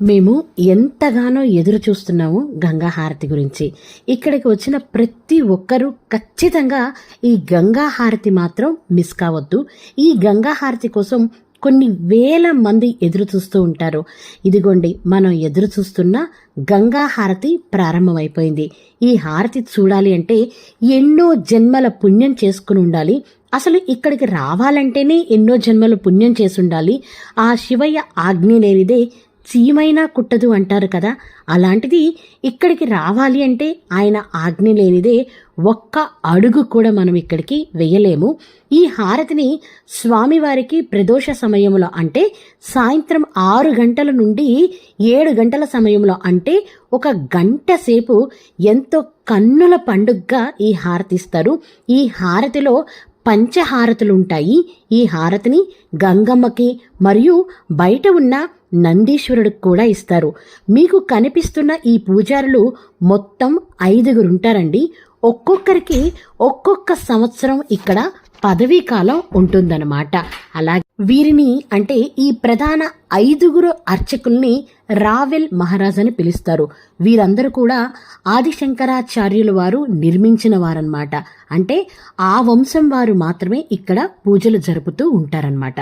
మేము ఎంతగానో ఎదురు చూస్తున్నాము గంగా హారతి గురించి. ఇక్కడికి వచ్చిన ప్రతి ఒక్కరూ ఖచ్చితంగా ఈ గంగా హారతి మాత్రం మిస్ కావద్దు. ఈ గంగా హారతి కోసం కొన్ని వేల మంది ఎదురు చూస్తూ ఉంటారు. ఇదిగోండి, మనం ఎదురు చూస్తున్న గంగా హారతి ప్రారంభమైపోయింది. ఈ హారతి చూడాలి అంటే ఎన్నో జన్మల పుణ్యం చేసుకుని ఉండాలి. అసలు ఇక్కడికి రావాలంటేనే ఎన్నో జన్మల పుణ్యం చేసి ఉండాలి. ఆ శివయ్య ఆజ్ఞ లేనిదే చీమైనా కుట్టదు అంటారు కదా. అలాంటిది ఇక్కడికి రావాలి అంటే ఆయన ఆజ్ఞ లేనిదే ఒక్క అడుగు కూడా మనం ఇక్కడికి వెయ్యలేము. ఈ హారతిని స్వామివారికి ప్రదోష సమయంలో అంటే సాయంత్రం 6 గంటల నుండి 7 గంటల సమయంలో అంటే 1 గంట సేపు ఎంతో కన్నుల పండుగగా ఈ హారతి ఇస్తారు. ఈ హారతిలో పంచహారతులుంటాయి. ఈ హారతిని గంగమ్మకి మరియు బయట ఉన్న నందీశ్వరుడికి కూడా ఇస్తారు. మీకు కనిపిస్తున్న ఈ పూజారులు మొత్తం 5 ఉంటారండి. ఒక్కొక్కరికి ఒక్కొక్క సంవత్సరం ఇక్కడ పదవీ కాలం ఉంటుందన్నమాట. అలాగే వీరిని అంటే ఈ ప్రధాన 5 అర్చకుల్ని రావెల్ మహారాజ్ అని పిలుస్తారు. వీరందరూ కూడా ఆదిశంకరాచార్యుల వారు నిర్మించిన వారన్నమాట. అంటే ఆ వంశం వారు మాత్రమే ఇక్కడ పూజలు జరుపుతూ ఉంటారన్నమాట.